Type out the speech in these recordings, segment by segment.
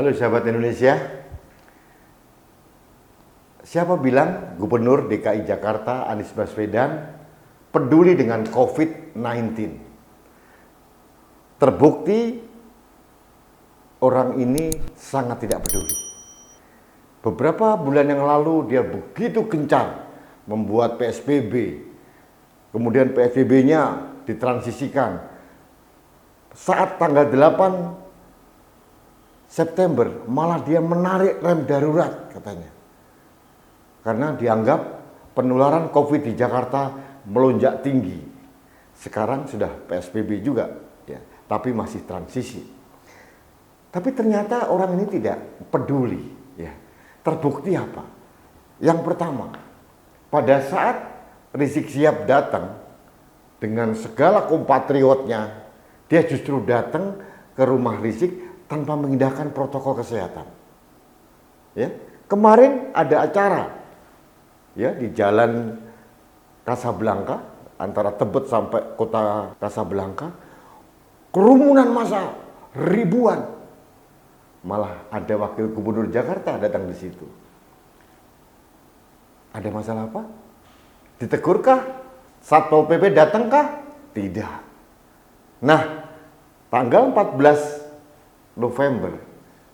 Halo sahabat Indonesia, siapa bilang Gubernur DKI Jakarta Anies Baswedan peduli dengan COVID-19? Terbukti orang ini sangat tidak peduli. Beberapa bulan yang lalu dia begitu gencar membuat PSBB, kemudian PSBB-nya ditransisikan. Saat tanggal 8 September malah dia menarik rem darurat katanya. Karena dianggap penularan COVID di Jakarta melonjak tinggi. Sekarang sudah PSBB juga, ya, tapi masih transisi. Tapi ternyata orang ini tidak peduli. Ya. Terbukti apa? Yang pertama, pada saat Rizik Syihab datang dengan segala kompatriotnya, dia justru datang ke rumah Rizik tanpa mengindahkan protokol kesehatan. Ya, kemarin ada acara ya di Jalan Kasablanka antara Tebet sampai kota Kasablanka, kerumunan massa ribuan. Malah ada wakil gubernur Jakarta datang di situ. Ada masalah apa? Ditegurkah? Satpol PP datangkah? Tidak. Nah, tanggal 14 November,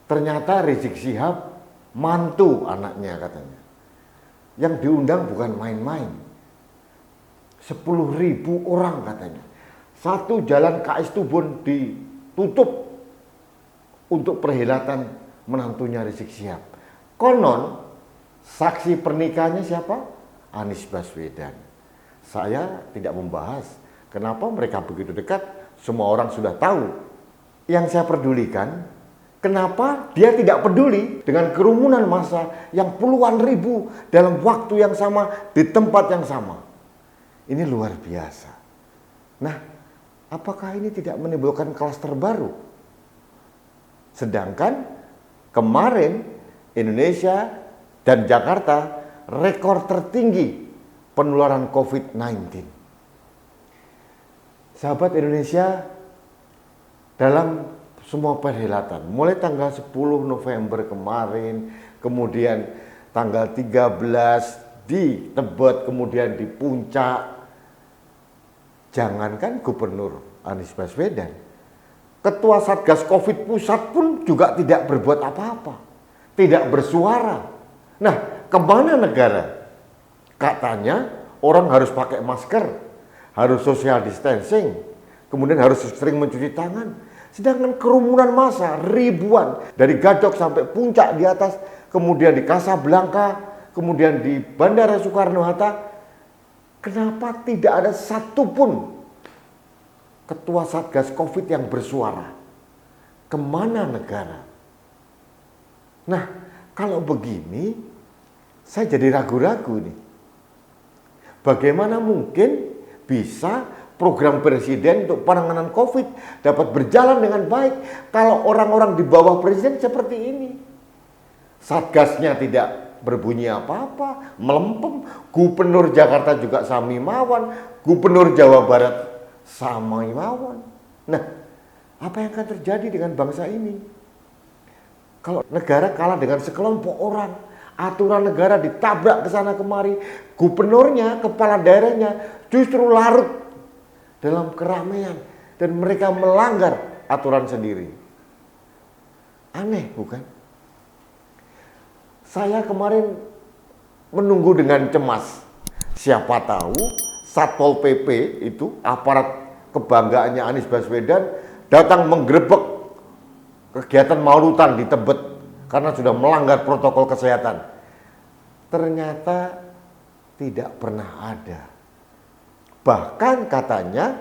ternyata Rizik Syihab mantu anaknya katanya. Yang diundang bukan main-main. 10.000 orang katanya. Satu jalan KS Tubun ditutup untuk perhelatan menantunya Rizik Syihab. Konon, saksi pernikahannya siapa? Anies Baswedan. Saya tidak membahas kenapa mereka begitu dekat, semua orang sudah tahu. Yang saya pedulikan, kenapa dia tidak peduli dengan kerumunan massa yang puluhan ribu dalam waktu yang sama, di tempat yang sama. Ini luar biasa. Nah, apakah ini tidak menimbulkan klaster baru? Sedangkan kemarin Indonesia dan Jakarta rekor tertinggi penularan COVID-19. Sahabat Indonesia, dalam semua perhelatan, mulai tanggal 10 November kemarin, kemudian tanggal 13 di Tebet, kemudian di Puncak, jangankan Gubernur Anies Baswedan, Ketua Satgas Covid Pusat pun juga tidak berbuat apa-apa, tidak bersuara. Nah, kemana negara? Katanya orang harus pakai masker, harus social distancing, kemudian harus sering mencuci tangan. Sedangkan kerumunan massa ribuan dari Gadok sampai Puncak di atas, kemudian di Kasablanka, kemudian di Bandara Soekarno-Hatta, kenapa tidak ada satupun ketua Satgas Covid yang bersuara? Kemana negara? Nah, kalau begini, saya jadi ragu-ragu nih. Bagaimana mungkin bisa program presiden untuk penanganan COVID dapat berjalan dengan baik kalau orang-orang di bawah presiden seperti ini? Satgasnya tidak berbunyi apa-apa, melempem. Gubernur Jakarta juga Samimawan, Gubernur Jawa Barat Samimawan. Nah, apa yang akan terjadi dengan bangsa ini? Kalau negara kalah dengan sekelompok orang, aturan negara ditabrak ke sana kemari, gubernurnya, kepala daerahnya justru larut dalam keramaian dan mereka melanggar aturan sendiri. Aneh, bukan? Saya kemarin menunggu dengan cemas. Siapa tahu Satpol PP itu, aparat kebanggaannya Anies Baswedan, datang menggerebek kegiatan maulidan di Tebet karena sudah melanggar protokol kesehatan. Ternyata tidak pernah ada. Bahkan katanya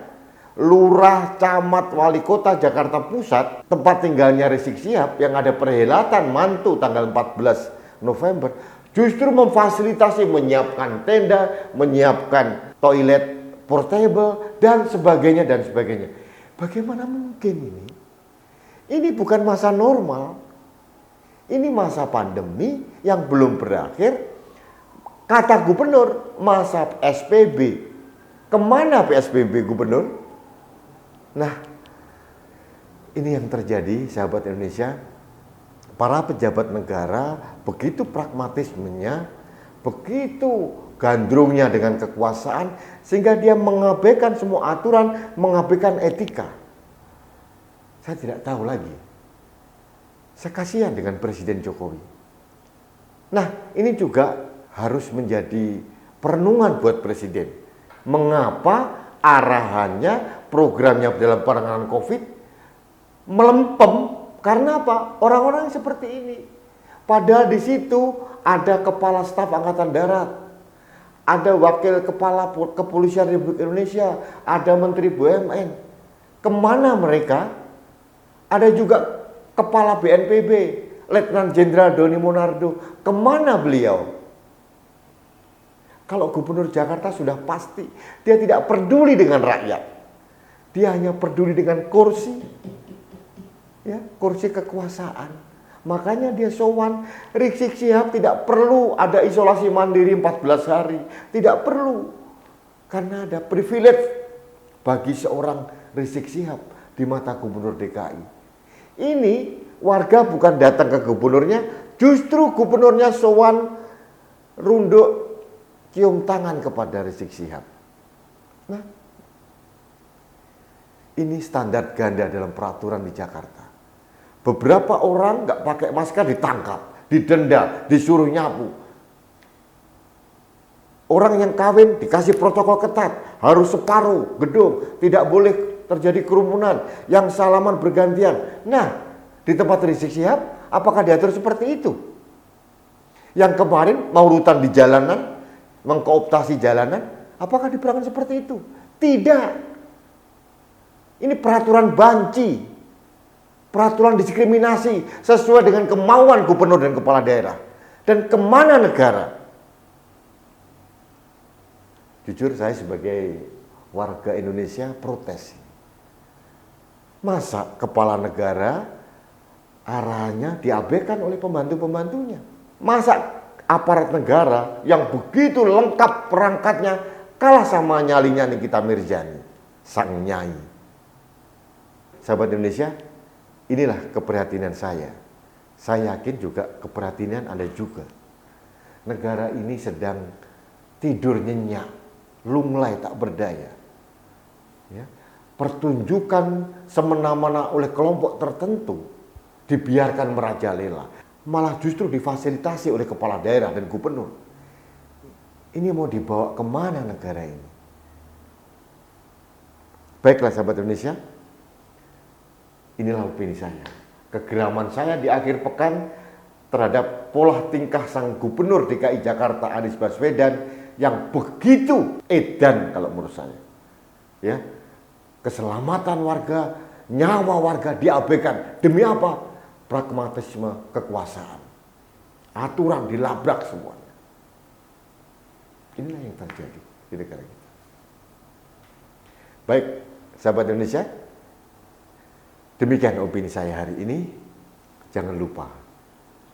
lurah, camat, wali kota Jakarta Pusat, tempat tinggalnya Rizik Syihab yang ada perhelatan mantu tanggal 14 November, justru memfasilitasi, menyiapkan tenda, menyiapkan toilet portable, dan sebagainya, dan sebagainya. Bagaimana mungkin ini? Ini bukan masa normal. Ini masa pandemi yang belum berakhir. Kata gubernur, masa SPB. Kemana PSBB gubernur? Nah, ini yang terjadi sahabat Indonesia. para pejabat negara begitu pragmatismenya, begitu gandrungnya dengan kekuasaan, sehingga dia mengabaikan semua aturan, mengabaikan etika. Saya tidak tahu lagi. Saya kasihan dengan Presiden Jokowi. Nah, ini juga harus menjadi perenungan buat Presiden. Mengapa arahannya, programnya dalam penanganan COVID melempem? Karena apa? Orang-orang seperti ini. Padahal di situ ada Kepala Staf Angkatan Darat, ada Wakil Kepala Kepolisian Republik Indonesia, ada Menteri BUMN. Kemana mereka? Ada juga Kepala BNPB, Letnan Jenderal Doni Monardo. Kemana beliau? Kalau Gubernur Jakarta sudah pasti, dia tidak peduli dengan rakyat. Dia hanya peduli dengan kursi, ya, kursi kekuasaan. Makanya dia sowan. Rizik Syihab tidak perlu ada isolasi mandiri 14 hari. Tidak perlu. Karena ada privilege bagi seorang Rizik Syihab di mata Gubernur DKI. Ini warga bukan datang ke gubernurnya, justru gubernurnya sowan, runduk, cium tangan kepada Rizik Syihab. Nah, ini standar ganda dalam peraturan di Jakarta. Beberapa orang nggak pakai masker ditangkap, didenda, disuruh nyapu. Orang yang kawin dikasih protokol ketat, harus separuh gedung, tidak boleh terjadi kerumunan, yang salaman bergantian. Nah, di tempat Rizik Syihab, apakah diatur seperti itu? Yang kemarin mau rutan di jalanan, mengkooptasi jalanan, apakah diperlakukan seperti itu? Tidak. Ini peraturan banci, peraturan diskriminasi sesuai dengan kemauan gubernur dan kepala daerah. Dan kemana negara? Jujur saya sebagai warga Indonesia protes. Masa kepala negara arahannya diabaikan oleh pembantu-pembantunya? Masa aparat negara yang begitu lengkap perangkatnya kalah sama nyalinya Nikita Mirzani, sang nyai? Sahabat Indonesia, inilah keprihatinan saya. Saya yakin juga keprihatinan Anda juga. Negara ini sedang tidur nyenyak, lunglai tak berdaya. Ya. Pertunjukan semena-mena oleh kelompok tertentu dibiarkan merajalela. Malah justru difasilitasi oleh kepala daerah dan gubernur. Ini mau dibawa kemana negara ini? Baiklah sahabat Indonesia, inilah opini saya. Kegeraman saya di akhir pekan terhadap pola tingkah sang gubernur DKI Jakarta Anies Baswedan yang begitu edan kalau menurut saya. Ya, keselamatan warga, nyawa warga diabaikan. Demi apa? Pragmatisme kekuasaan. Aturan dilabrak semuanya. Inilah yang terjadi di negara kita. Baik, sahabat Indonesia, demikian opini saya hari ini. Jangan lupa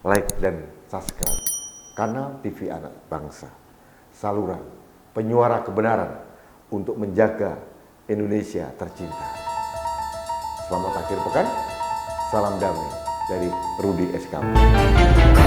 like dan subscribe kanal TV Anak Bangsa, saluran penyuara kebenaran untuk menjaga Indonesia tercinta. Selamat akhir pekan, salam damai dari Rudi SKM.